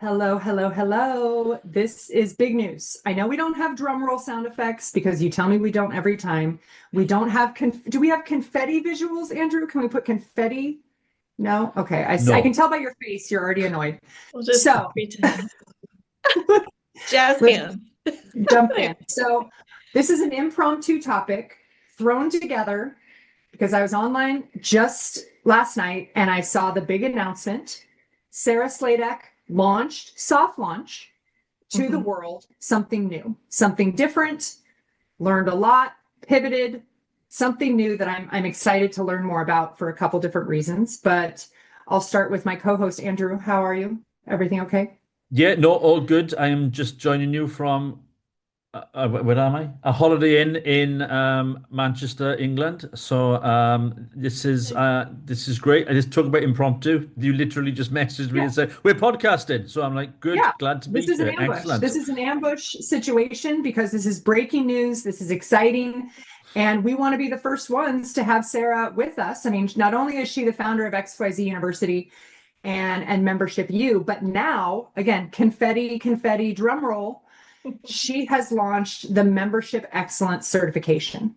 Hello, hello, hello. This is big news. I know we don't have drum roll sound effects because you tell me we don't every time. We don't have do we have confetti visuals, Andrew? Can we put confetti? No? Okay. I can No. tell by your face you're already annoyed. We'll just So pretend. Jazz let's hands. jump in. So this is an impromptu topic thrown together because I was online just last night and I saw the big announcement. Sarah Sladek launched, soft launch to the Mhm. world, something new, something different, learned a lot, pivoted, something new that I'm excited to learn more about for a couple different reasons. But I'll start with my co-host, Andrew. How are you? Everything okay? Yeah, no, all good. I am just joining you from where am I? A Holiday Inn in Manchester, England. So this is great. I just talk about impromptu. You literally just messaged me Yeah. and said we're podcasting. So I'm like, good, Yeah. glad to be This is an here. ambush. Excellent. This is an ambush situation because this is breaking news. This is exciting. And we want to be the first ones to have Sarah with us. I mean, not only is she the founder of XYZ University and Membership U, but now, again, confetti, confetti, drum roll, she has launched the Membership Excellence certification.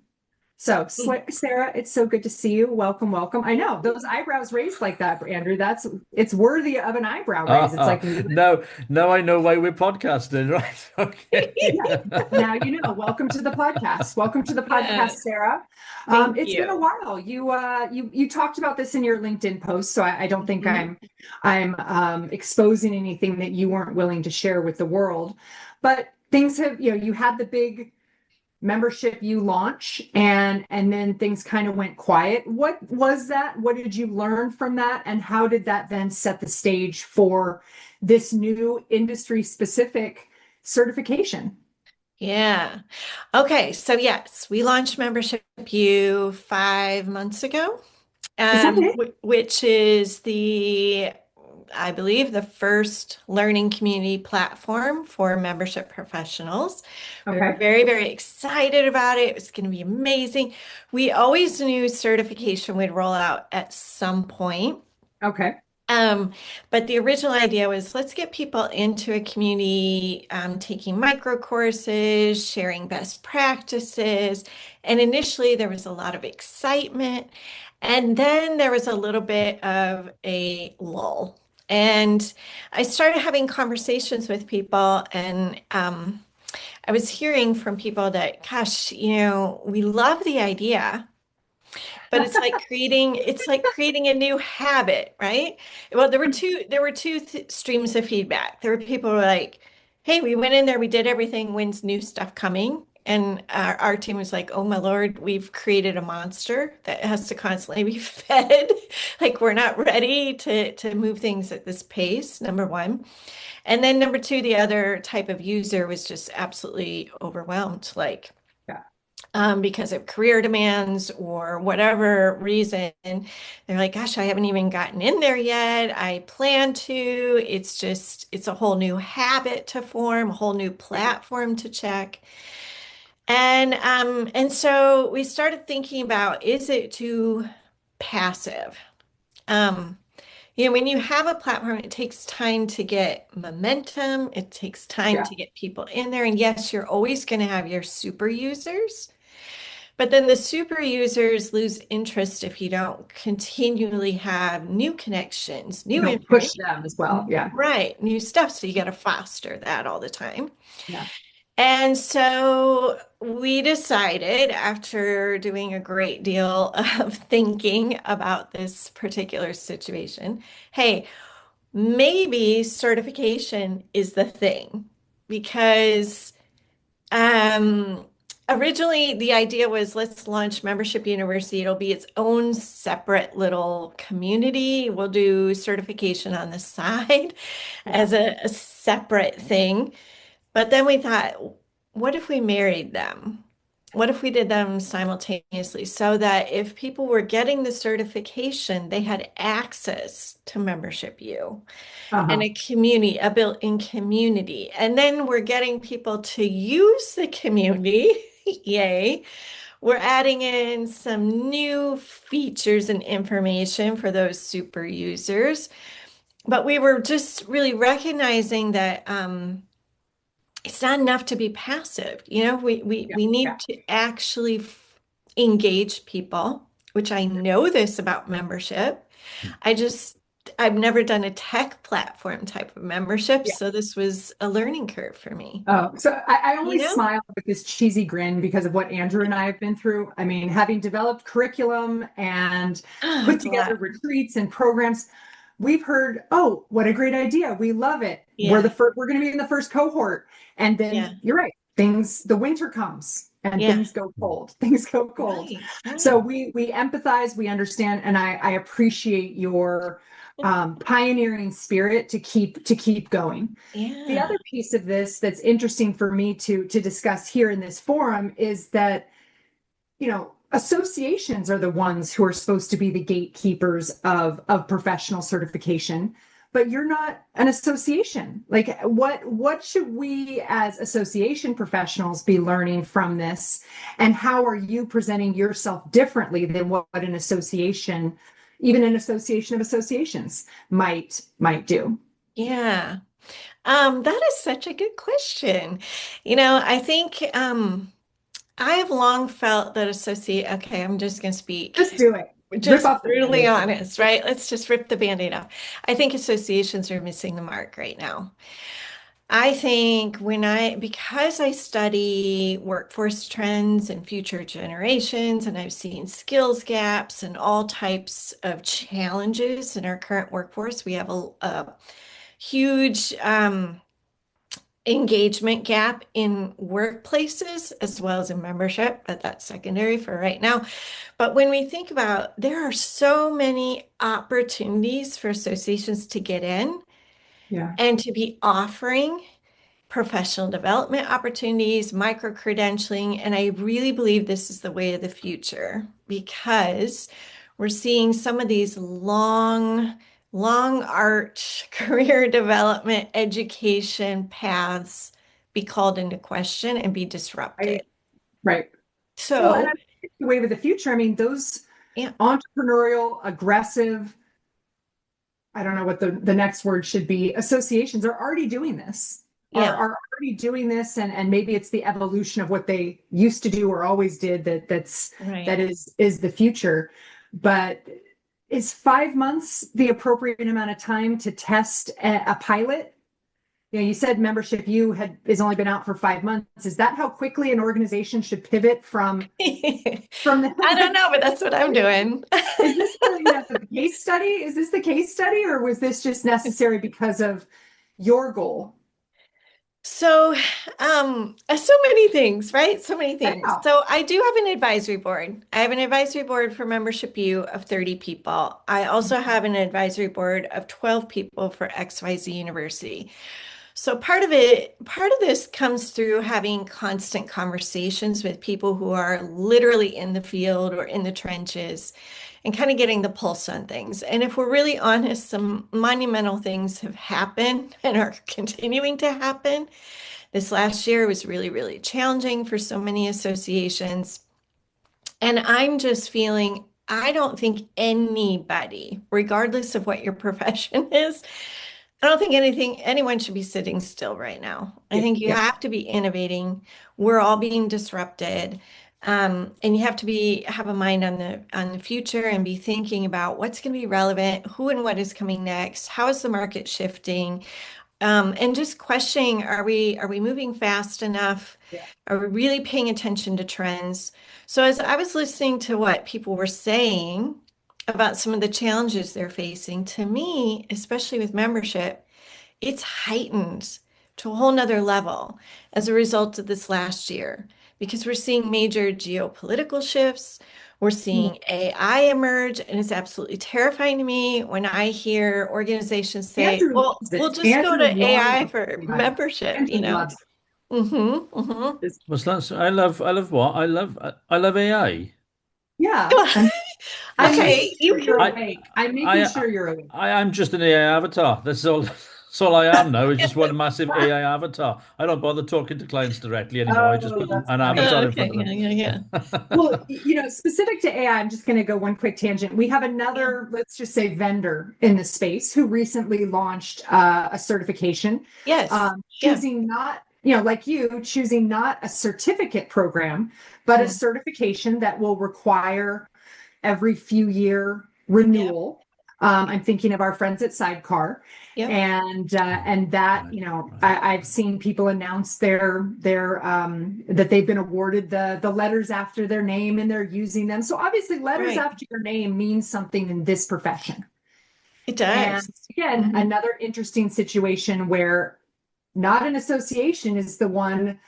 So, Sarah, it's so good to see you. Welcome, welcome. I know those eyebrows raised like that, Andrew. It's worthy of an eyebrow raise. It's like, Now I know why we're podcasting, right? Okay. yeah, now you know. Welcome to the podcast. Welcome to the podcast, Yeah, Sarah. thank It's been a you. while. You talked about this in your LinkedIn post, so I don't think Mhm. I'm exposing anything that you weren't willing to share with the world. But things have, you had the big membership you launch and then things kind of went quiet. What was that? What did you learn from that? And how did that then set the stage for this new industry specific certification? Yeah. Okay. So yes, we launched Membership U 5 months ago, Is that it? which is I believe, the first learning community platform for membership professionals. We were Okay. very, very excited about it. It was going to be amazing. We always knew certification would roll out at some point. Okay. Um, but the original idea was let's get people into a community, taking micro courses, sharing best practices. And initially there was a lot of excitement. And then there was a little bit of a lull. And I started having conversations with people, and I was hearing from people that, gosh, we love the idea, but it's like creating a new habit, right? Well, there were two streams of feedback. There were people who were like, "Hey, we went in there, we did everything. When's new stuff coming?" And our team was like, "Oh my Lord, we've created a monster that has to constantly be fed. Like we're not ready to move things at this pace." Number one. And then number two, the other type of user was just absolutely overwhelmed. Like, Yeah. because of career demands or whatever reason. They're like, gosh, I haven't even gotten in there yet. I plan to. It's a whole new habit to form, a whole new platform to check. And so we started thinking about, is it too passive? Um, when you have a platform, it takes time to get momentum. It takes time Yeah. to get people in there. And yes, you're always going to have your super users. But then the super users lose interest if you don't continually have new connections, You new don't push information, them as well. Yeah. right? New stuff. So you got to foster that all the time. Yeah. And so we decided, after doing a great deal of thinking about this particular situation, hey, maybe certification is the thing because um, originally, the idea was let's launch Membership University. It'll be its own separate little community. We'll do certification on the side Yeah. as a separate thing. But then we thought, what if we married them? What if we did them simultaneously so that if people were getting the certification, they had access to Membership U and Uh-huh. a community, a built-in community. And then we're getting people to use the community. Yay. We're adding in some new features and information for those super users. but we were just really recognizing that it's not enough to be passive. You know, Yeah, we yeah, need to actually engage people, which I know this about membership. I just, I've never done a tech platform type of membership, yeah. so this was a learning curve for me. Oh, so I You only know? smile with this cheesy grin because of what Andrew and I have been through. I mean, having developed curriculum and Oh, put it's a together lot. retreats and programs, we've heard, oh, what a great idea. We love it. We're the Yeah, first, we're going to be in the first cohort. And yeah, then you're right, things, the winter comes and yeah. things go cold. Things go cold. Right, So right. we empathize, we understand, and I appreciate your pioneering spirit to keep going. The Yeah, other piece of this that's interesting for me to discuss here in this forum is that, associations are the ones who are supposed to be the gatekeepers of professional certification, but you're not an association. Like what should we as association professionals be learning from this? And how are you presenting yourself differently than what an association, even an association of associations might do? yeah. That is such a good question. I think I have long felt that okay, I'm just going to Just speak do it. Rip just off the brutally band-aid. honest, right? Let's just rip the band-aid off. I think associations are missing the mark right now. I think because I study workforce trends and future generations, and I've seen skills gaps and all types of challenges in our current workforce, we have a huge engagement gap in workplaces as well as in membership, but that's secondary for right now. But when we think about, there are so many opportunities for associations to get in Yeah. and to be offering professional development opportunities, micro credentialing, and I really believe this is the way of the future because we're seeing some of these long arch career development education paths be called into question and be disrupted. Right. Right. Well, and I So, think it's the wave of the future. I mean, those yeah, entrepreneurial, aggressive, I don't know what the next word should be, associations are already doing this, yeah, are already doing this, and maybe it's the evolution of what they used to do or always did that right. is the future. But is 5 months the appropriate amount of time to test a pilot? You said membership you had is only been out for 5 months. Is that how quickly an organization should pivot from I don't the, know, but that's what I'm doing. is this the case study? Is this the case study, or was this just necessary because of your goal? So, so many things, right? So many things. Yeah. So I do have an advisory board. I have an advisory board for Membership U of 30 people. I also have an advisory board of 12 people for XYZ University. So part of this comes through having constant conversations with people who are literally in the field or in the trenches and kind of getting the pulse on things. And if we're really honest, some monumental things have happened and are continuing to happen. This last year was really, really challenging for so many associations. And I'm just feeling, I don't think anybody, regardless of what your profession is, I don't think anyone should be sitting still right now. I Yeah. think you Yeah. have to be innovating. We're all being disrupted. And you have to have a mind on the future and be thinking about what's going to be relevant, who and what is coming next, how is the market shifting, and just questioning, are we moving fast enough? Yeah. Are we really paying attention to trends? So as I was listening to what people were saying about some of the challenges they're facing, to me, especially with membership, it's heightened to a whole nother level as a result of this last year because we're seeing major geopolitical shifts. We're seeing AI emerge, and it's absolutely terrifying to me when I hear organizations say, Andrew well, loves we'll it. just go Andrew to AI loves for AI. membership, Andrew loves Mm-hmm, mm-hmm. it. What's that? So I love what? I love AI. Yeah. I'm making Okay, you sure can. you're I awake. I'm making I sure you're awake. I am just an AI avatar. That's all. So all I am now is just one massive AI avatar. I don't bother talking to clients directly anymore. I just Oh, put that's an funny. avatar in Okay, front of them. yeah. Well, specific to AI, I'm just going to go one quick tangent. We have Yeah. another, let's just say, vendor in the space who recently launched a certification, Yes. Yeah. choosing not, like you, choosing not a certificate program, but a Mm. certification that will require every few year Yep. renewal. I'm thinking of our friends at Sidecar, Yep. and that Right, right. I've seen people announce their that they've been awarded the letters after their name and they're using them. So obviously, letters Right. after your name means something in this profession. It And does. again, Mhm. another interesting situation where not an association is the one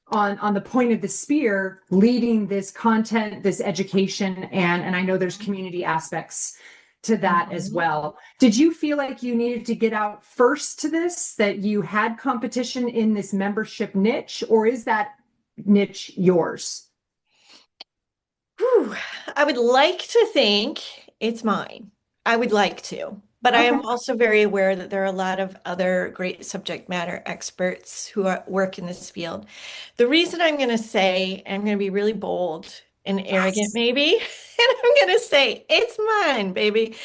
on the point of the spear leading this content, this education, and I know there's community aspects to that as Mhm. well. Did you feel like you needed to get out first to this, that you had competition in this membership niche, or is that niche yours? Whew. I would like to think it's mine. I would like to, but I Okay. am also very aware that there are a lot of other great subject matter experts who work in this field. The reason I'm going to say, I'm going to be really bold and arrogant, Yes. maybe, and I'm going to say it's mine, baby,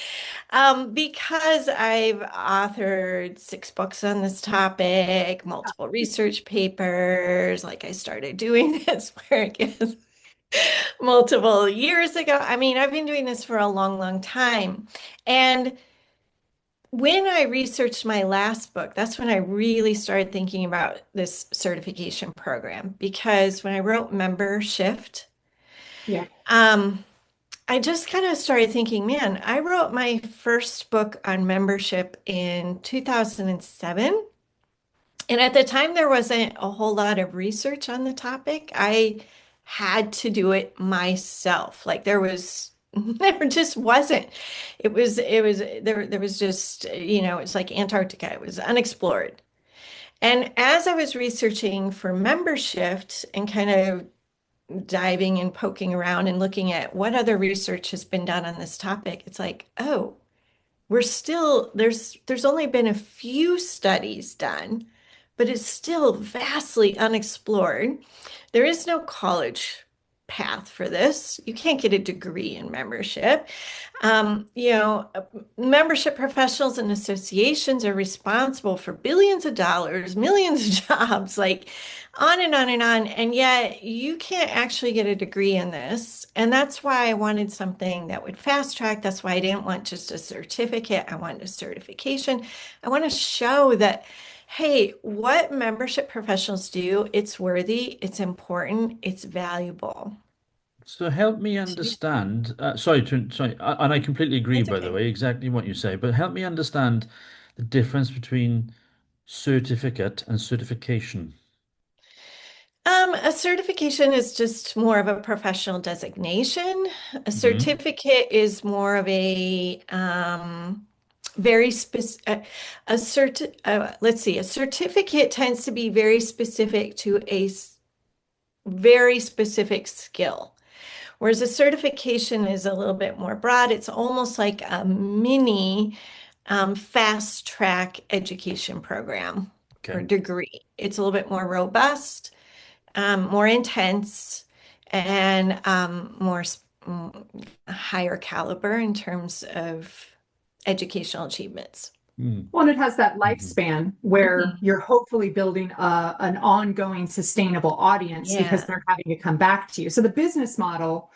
because I've authored 6 books on this topic, multiple research papers. Like I started doing this work multiple years ago. I mean, I've been doing this for a long, long time. And when I researched my last book, that's when I really started thinking about this certification program. Because when I wrote Membership, Yeah. um, I just kind of started thinking, man, I wrote my first book on membership in 2007. And at the time, there wasn't a whole lot of research on the topic. I had to do it myself. Like there just wasn't. There was just, it's like Antarctica. It was unexplored. And as I was researching for membership and kind of diving and poking around and looking at what other research has been done on this topic, it's like, oh, there's only been a few studies done, but it's still vastly unexplored. There is no college path for this. You can't get a degree in membership. Um, you know, uh, Membership professionals and associations are responsible for billions of dollars, millions of jobs, like on and on and on. And yet you can't actually get a degree in this. And that's why I wanted something that would fast track. That's why I didn't want just a certificate. I wanted a certification. I want to show that, hey, what membership professionals do, it's worthy, it's important, it's valuable. So help me understand. Sorry, and I completely agree, That's by the okay. way, exactly what you say. But help me understand the difference between certificate and certification. A certification is just more of a professional designation. A Hmm. certificate is more of a very specific, let's see, a certificate tends to be very specific to very specific skill, whereas a certification is a little bit more broad. It's almost like a mini fast track education program or Okay. degree. It's a little bit more robust, more intense, and higher caliber in terms of educational achievements. Mm. Well, and it has that Hmm. lifespan where Mhm. you're hopefully building an ongoing sustainable audience because Yeah, they're having to come back to you. So the business model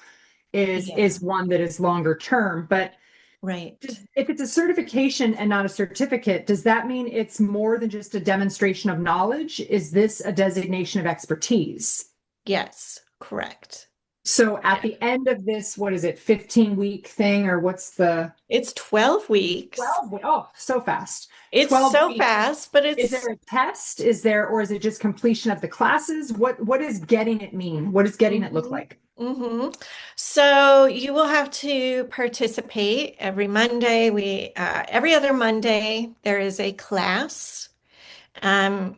is yeah, one that is longer term. But right. if it's a certification and not a certificate, does that mean it's more than just a demonstration of knowledge? Is this a designation of expertise? Yes, correct. So at Yeah. the end of this, what is it, 15-week thing, or what's the It's 12 weeks. 12? Oh, so fast. It's 12 so weeks. fast, but Is there it's a test? Is there, or is it just completion of the classes? What does getting it mean? What does getting it look mhm, like? mhm. So you will have to participate every Monday. Every other Monday, there is a class.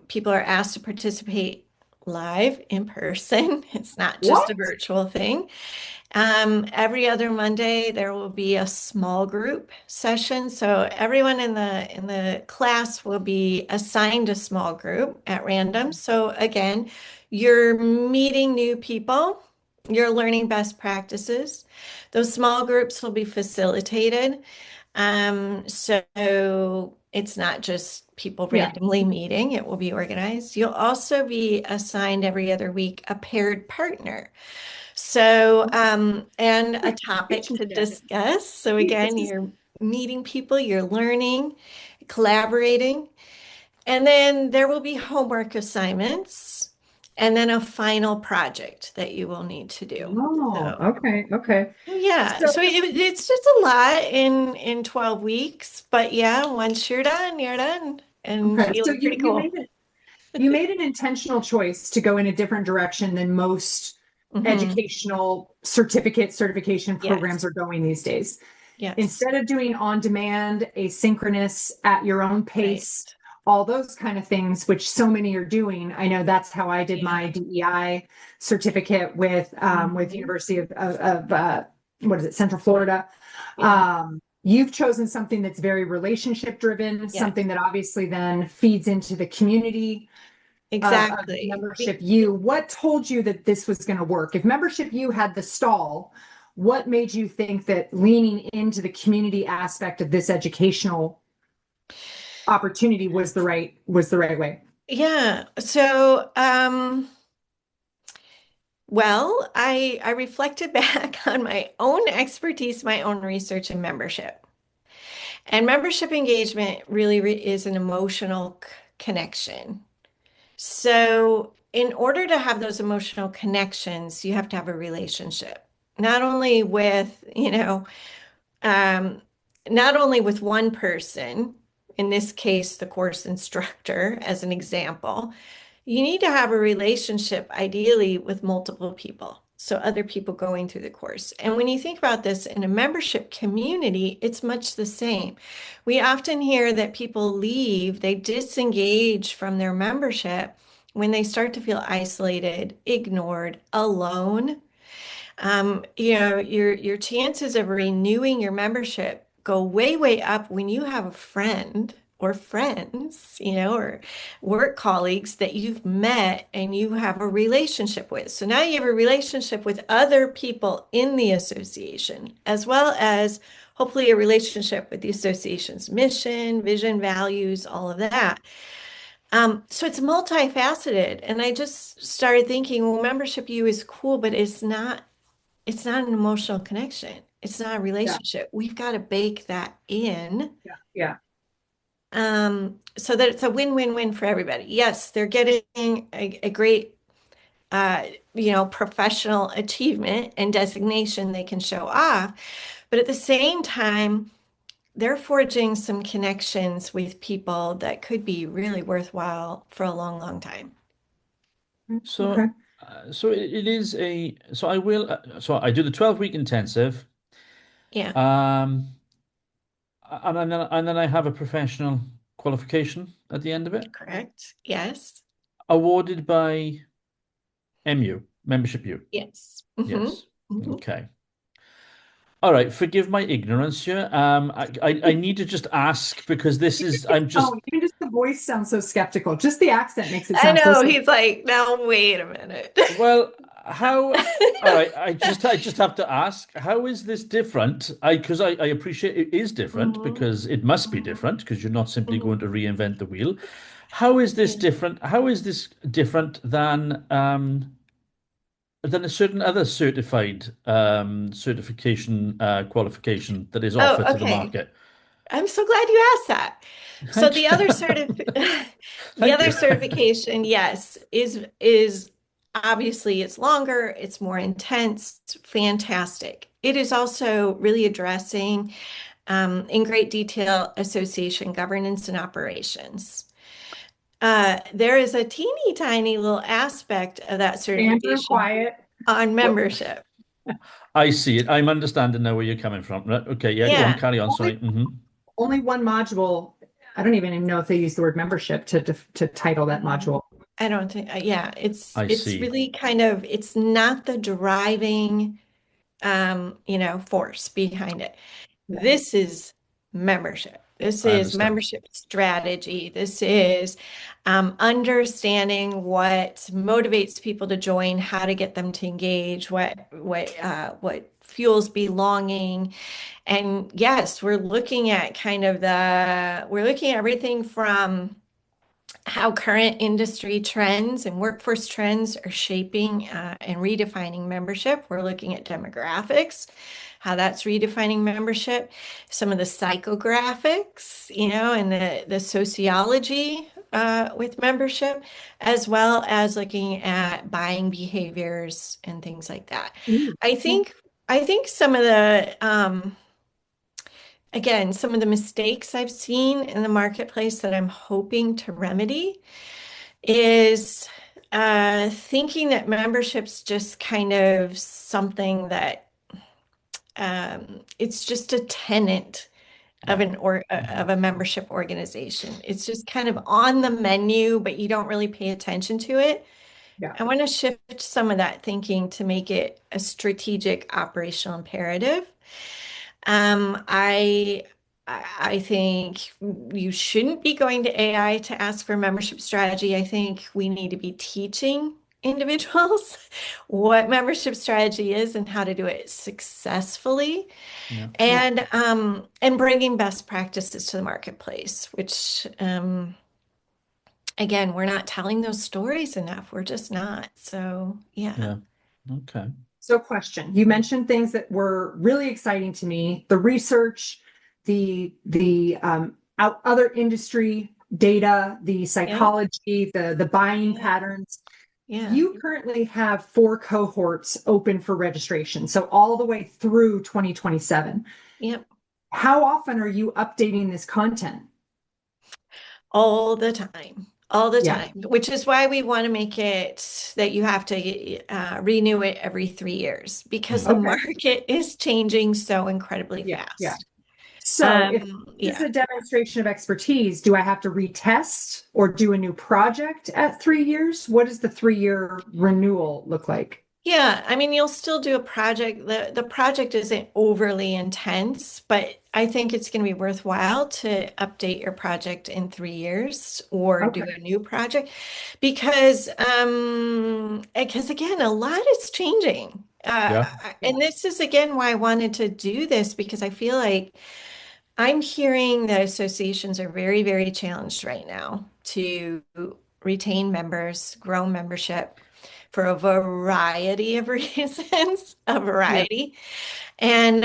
People are asked to participate live in person. It's not just What? a virtual thing. Every other Monday, there will be a small group session. So everyone in the class will be assigned a small group at random. So again, you're meeting new people, you're learning best practices. Those small groups will be facilitated. So it's not just people Yeah. randomly meeting, it will be organized. You'll also be assigned every other week a paired partner. So, and a topic to Relationship. discuss. So This again, is you're meeting people, you're learning, collaborating, and then there will be homework assignments, and then a final project that you will need to do. oh, So, okay, okay. yeah, So so it's just a lot in 12 weeks, but yeah, once you're done and okay, so feeling pretty cool. you made an intentional choice to go in a different direction than most Hmm. educational certification programs Yes, are going these days. yes, Instead of doing on demand, asynchronous, at your own right. pace, all those kind of things, which so many are doing. I know that's how I did my Yeah. DEI certificate with Hmm. University of what is it, Central Florida. Yeah. You've chosen something that's very relationship driven, Yes, something that obviously then feeds into the community of exactly. membership you. What told you that this was going to work? If membership you had the stall, what made you think that leaning into the community aspect of this educational opportunity was the right way? Yeah. So, well, I reflected back on my own expertise, my own research and membership. And membership engagement really is an emotional connection. So, in order to have those emotional connections, you have to have a relationship, not only with, um, not only with one person, in this case, the course instructor, as an example, you need to have a relationship, ideally, with multiple people. So, other people going through the course. And when you think about this in a membership community, it's much the same. We often hear that people leave, they disengage from their membership when they start to feel isolated, ignored, alone. Your chances of renewing your membership go way, way up when you have a friend or friends, or work colleagues that you've met and you have a relationship with. So now you have a relationship with other people in the association, as well as hopefully a relationship with the association's mission, vision, values, all of that. So it's multifaceted. And I just started thinking, well, membership you is cool, but it's not an emotional connection. It's not a Yeah, relationship. We've got to bake that in, yeah, yeah. so that it's a win-win-win for everybody. Yes, they're getting a great, professional achievement and designation they can show off, but at the same time, they're forging some connections with people that could be really worthwhile for a long, long time. Okay. So, so it is a, so I will, so I do the 12-week intensive, Yeah, um, and then I have a professional qualification at the end of it, correct. Yes. awarded by MU, membership U. Yes. Hmm. Yes. Hmm. Okay. All right. Forgive my ignorance here. I need to just ask because this is, I'm just, Even just the voice sounds so skeptical. Just the accent makes it I sound so know. skeptical. He's like, now wait a minute. well, how, all right. I just have to ask, how is this different? Because I appreciate it is different Mhm, because it must be mhm, different because you're not simply mhm. going to reinvent the wheel. How is this Yeah. different? How is this different than a certain other certified certification qualification that is Oh, offered to the okay. market? I'm so glad you asked that. So Thank the you. other the Thank other you. certification, yes, is obviously it's longer, it's more intense, it's fantastic. It is also really addressing in great detail association governance and operations. There is a teeny tiny little aspect of that Andrew, certification quiet. on What? membership. I see it. I'm understanding now where you're coming from. Right. Okay. Yeah. Go on. Yeah. Carry on. Only Sorry. only one module. I don't even know if they use the word membership to title that module. I don't think, yeah, I it's see. really kind of, it's not the driving, force behind it. Yeah. This is membership. This I is understand. membership strategy. This is understanding what motivates people to join, how to get them to engage, what fuels belonging. And yes, we're looking at everything from how current industry trends and workforce trends are shaping and redefining membership. We're looking at demographics, how that's redefining membership, some of the psychographics, and the sociology with membership, as well as looking at buying behaviors and things like that. Mm. I think I think some of the again, some of the mistakes I've seen in the marketplace that I'm hoping to remedy is thinking that membership's just kind of something that it's just a tenant of Yeah. of a membership organization. It's just kind of on the menu, but you don't really pay attention to it. Yeah. I want to shift some of that thinking to make it a strategic operational imperative. Um, I I think you shouldn't be going to AI to ask for membership strategy. I think we need to be teaching individuals what membership strategy is and how to do it successfully, Yeah. Yeah. and bringing best practices to the marketplace, which again, we're not telling those stories enough. We're just not. So yeah. Yeah. Okay. So question, you mentioned things that were really exciting to me, the research, the other industry data, the Yeah. psychology, the buying Yeah. patterns. Yeah. You currently have 4 cohorts open for registration, so all the way through 2027. Yep. How often are you updating this content? All the time, all the Yeah. time, which is why we want to make it that you have to renew it every 3 years because the Mm. Okay. market is changing so incredibly Yeah. Yeah. fast. So if this is Yeah. a demonstration of expertise, do I have to retest or do a new project at 3 years? What does the 3-year renewal look like? Yeah, I mean, you'll still do a project. The project isn't overly intense, but I think it's going to be worthwhile to update your project in 3 years or do Okay. a new project because again, a lot is changing. Yeah. And this is again why I wanted to do this because I feel like I'm hearing that associations are very, very challenged right now to retain members, grow membership for a variety of reasons, a Yeah. variety. And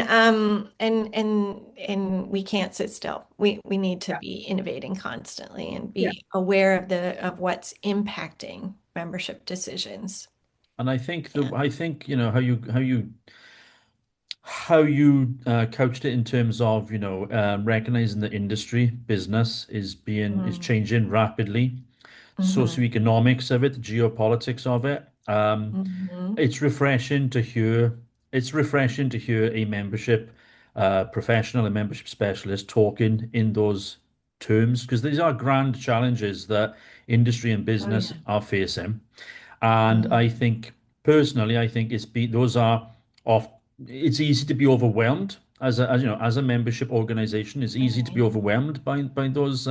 we can't sit still. We need to Yeah. be innovating constantly and Yeah. be aware of what's impacting membership decisions. And I think Yeah. how you couched it in terms of recognizing the industry business is Mm, changing rapidly, mhm, socioeconomics of it, the geopolitics of it. mhm. It's refreshing to hear. It's refreshing to hear a membership professional, a membership specialist talking in those terms because these are grand challenges that industry and Oh business yeah. are facing. And I Mhm. think personally, I think those are off. It's easy to be overwhelmed as a membership organization. It's easy to be Right. overwhelmed by those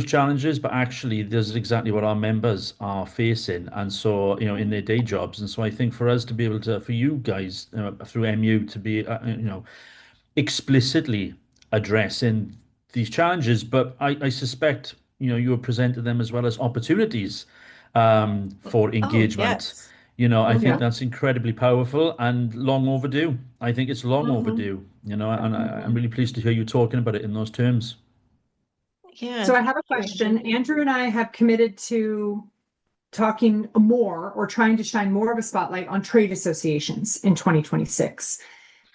challenges, but actually, this is exactly what our members are facing, and so in their day jobs. And so I think for us to be able to, for you guys through MU to be explicitly addressing these challenges, but I suspect you have presented them as well as opportunities for Oh engagement. yes. I think Yeah. Mhm. that's incredibly powerful and long overdue. I think it's long Mhm. overdue, and I'm Mhm. really pleased to hear you talking about it in those terms. Yeah, So I thank have a you, Andrew. question. Andrew and I have committed to talking more or trying to shine more of a spotlight on trade associations in 2026.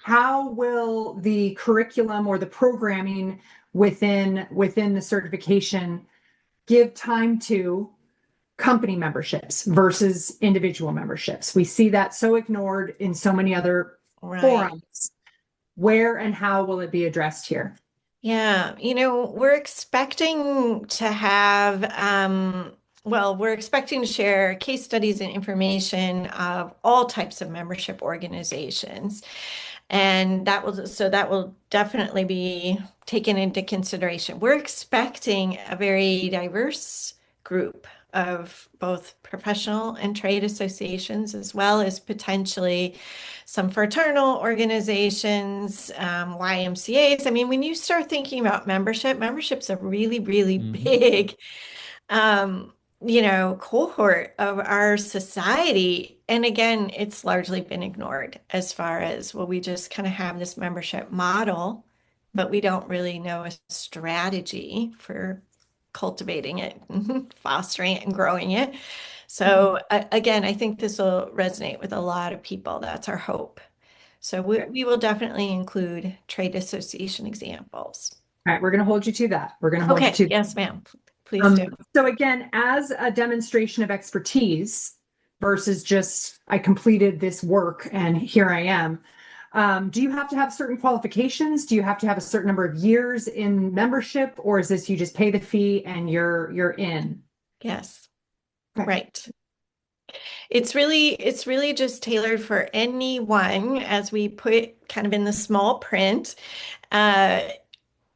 How will the curriculum or the programming within the certification give time to company memberships versus individual memberships? We see that so ignored in so many other Right. forums. Where and how will it be addressed here? Yeah, we're expecting to have well, we're expecting to share case studies and information of all types of membership organizations. And that will definitely be taken into consideration. We're expecting a very diverse group of both professional and trade associations, as well as potentially some fraternal organizations, YMCAs. I mean, when you start thinking about membership's a really, really big cohort of our society. And again, it's largely been ignored as far as, well, we just kind of have this membership model, but we don't really know a strategy for cultivating it, fostering it, and growing it. So again, I think this will resonate with a lot of people. That's our hope. So we will definitely include trade association examples. All right, we're going to hold you to that. We're going to hold you to that. Yes, ma'am. Please do. So again, as a demonstration of expertise versus just I completed this work and here I am, do you have to have certain qualifications? Do you have to have a certain number of years in membership, or is this you just pay the fee and you're in? Yes. Okay. Right. It's really just tailored for anyone, as we put kind of in the small print.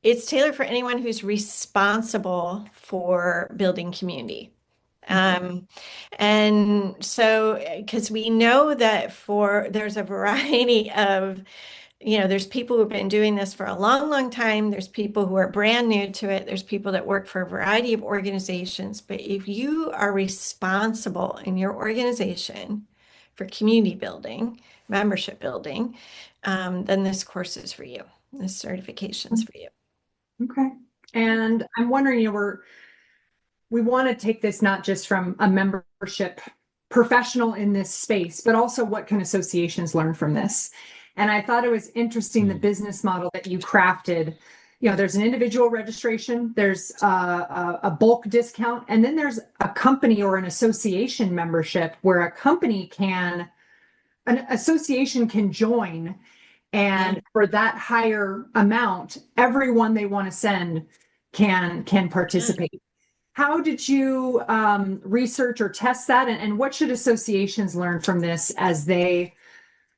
It's tailored for anyone who's responsible for building community. And so, because we know that there's a variety of, there's people who've been doing this for a long, long time. There's people who are brand new to it. There's people that work for a variety of organizations. But if you are responsible in your organization for community building, membership building, then this course is for you. This certification's for you. Okay. And I'm wondering, we want to take this not just from a membership professional in this space, but also what can associations learn from this? And I thought it was interesting, the business model that you crafted. There's an individual registration, there's a bulk discount, and then there's a company or an association membership where an association can join. And for that higher amount, everyone they want to send can participate. How did you research or test that? And what should associations learn from this as they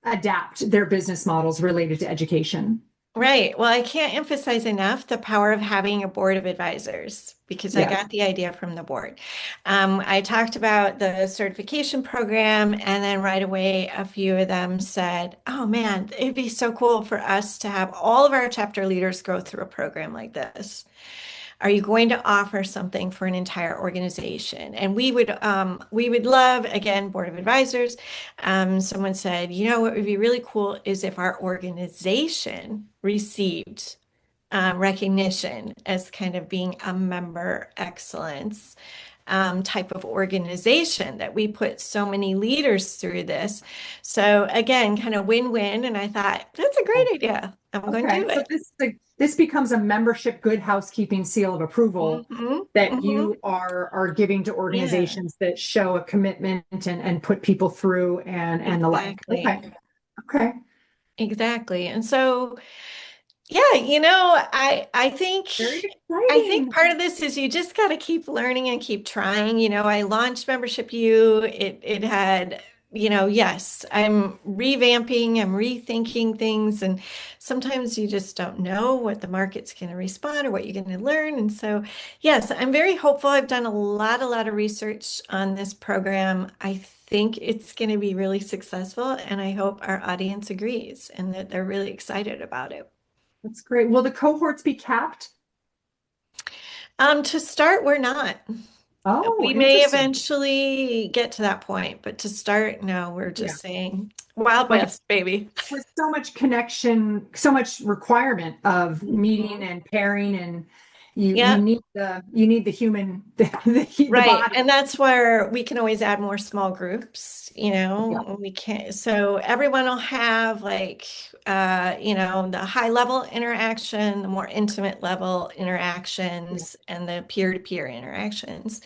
adapt their business models related to education? Right. Well, I can't emphasize enough the power of having a board of advisors, because I got the idea from the board. I talked about the certification program, and then right away, a few of them said, oh man, it'd be so cool for us to have all of our chapter leaders go through a program like this. Are you going to offer something for an entire organization? And we would love, again, board of advisors. Someone said, what would be really cool is if our organization received recognition as kind of being a member excellence type of organization, that we put so many leaders through this. So again, kind of win-win. And I thought, that's a great idea. I'm going to do it. So this becomes a membership good housekeeping seal of approval that you are giving to organizations that show a commitment and put people through and the like. Okay. Exactly. And so, yeah, I think part of this is you just got to keep learning and keep trying. I launched Membership U. It had, yes, I'm revamping, I'm rethinking things, and sometimes you just don't know what the market's going to respond or what you're going to learn. And so, yes, I'm very hopeful. I've done a lot of research on this program. I think it's going to be really successful, and I hope our audience agrees and that they're really excited about it. That's great. Will the cohorts be capped? To start, we're not. Oh, we may eventually get to that point, but to start, no, we're just saying Wild West, baby. There's so much connection, so much requirement of meeting and pairing, and you need the human, the right. body. And that's where we can always add more small groups, we can't. So everyone will have like, the high level interaction, the more intimate level interactions, and the peer-to-peer interactions.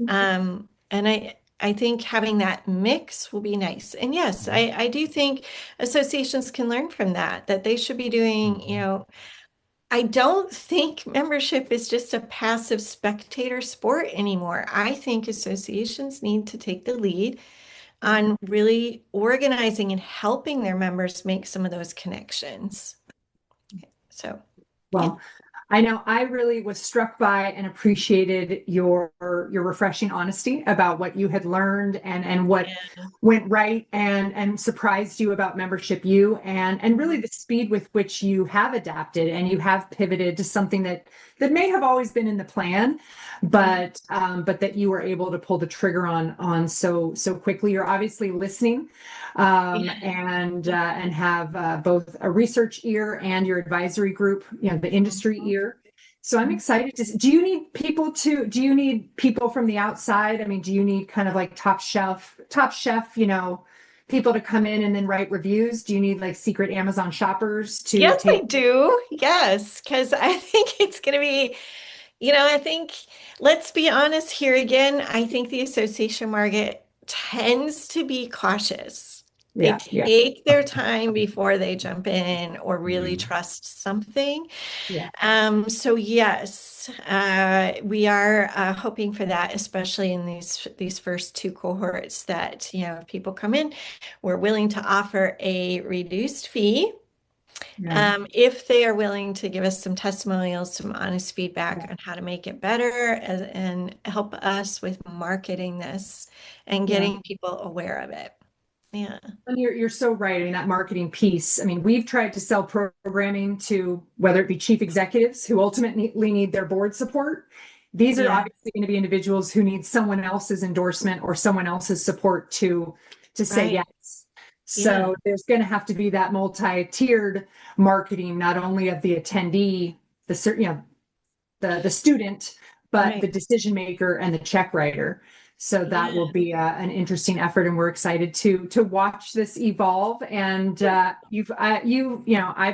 And I think having that mix will be nice. And yes, I do think associations can learn from that they should be doing, I don't think membership is just a passive spectator sport anymore. I think associations need to take the lead on really organizing and helping their members make some of those connections. So, Well, I know I really was struck by and appreciated your refreshing honesty about what you had learned and what went right and surprised you about Membership U, and really the speed with which you have adapted and you have pivoted to something that may have always been in the plan, but that you were able to pull the trigger on so quickly. You're obviously listening, and have both a research ear and your advisory group, the industry ear. So I'm excited to. Do you need people from the outside? I mean, do you need kind of like Top Chef, people to come in and then write reviews? Do you need like secret Amazon shoppers to yes, take? I do. Yes, because I think it's going to be, I think, let's be honest here again. I think the association market tends to be cautious. They take their time before they jump in or really trust something. So yes, we are hoping for that, especially in these first two cohorts, that if people come in, we're willing to offer a reduced fee. If they are willing to give us some testimonials, some honest feedback on how to make it better, and help us with marketing this and getting people aware of it. Yeah. And you're so right. I mean, that marketing piece. I mean, we've tried to sell programming to whether it be chief executives who ultimately need their board support. These are obviously going to be individuals who need someone else's endorsement or someone else's support to say yes. So there's going to have to be that multi-tiered marketing, not only of the attendee, the student, but the decision maker and the check writer. So that will be an interesting effort, and we're excited to watch this evolve. And I've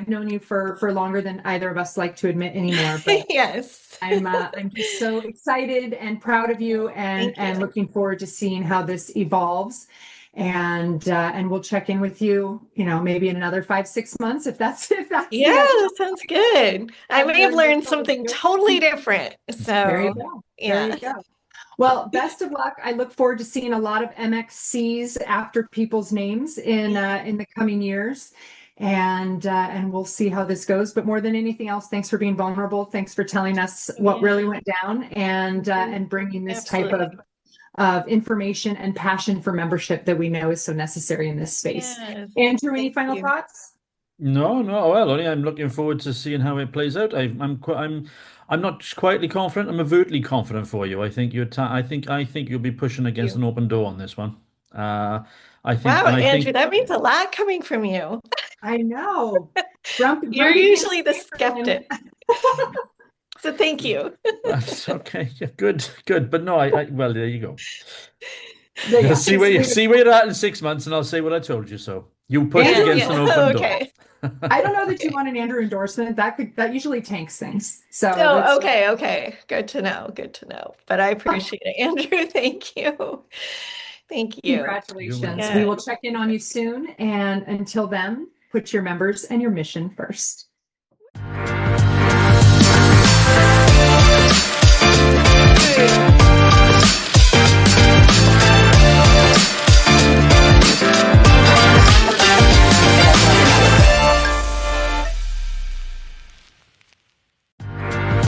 known you for longer than either of us like to admit anymore. But yes, I'm just so excited and proud of you, and looking forward to seeing how this evolves. And we'll check in with you, maybe in another 5-6 months, if that's yeah, that sounds good. I may have learned something totally different. So there you go. There you go. Well, best of luck. I look forward to seeing a lot of MXCs after people's names in the coming years, and we'll see how this goes. But more than anything else, thanks for being vulnerable. Thanks for telling us what really went down, and bringing this type of information and passion for membership that we know is so necessary in this space. Yes. Andrew, any final thoughts? No. Well, only I'm looking forward to seeing how it plays out. I'm not quietly confident. I'm overtly confident for you. I think I think you'll be pushing against an open door on this one. Wow, Andrew, that means a lot coming from you. I know. You're usually the skeptic. So thank you. That's okay. Yeah, good. But no, well, there you go. See where you're at in 6 months, and I'll say what I told you. So you pushed against an open door. I don't know that you want an Andrew endorsement. That usually tanks things. So okay. Good to know. But I appreciate it, Andrew. Thank you. Congratulations. We will check in on you soon. And until then, put your members and your mission first.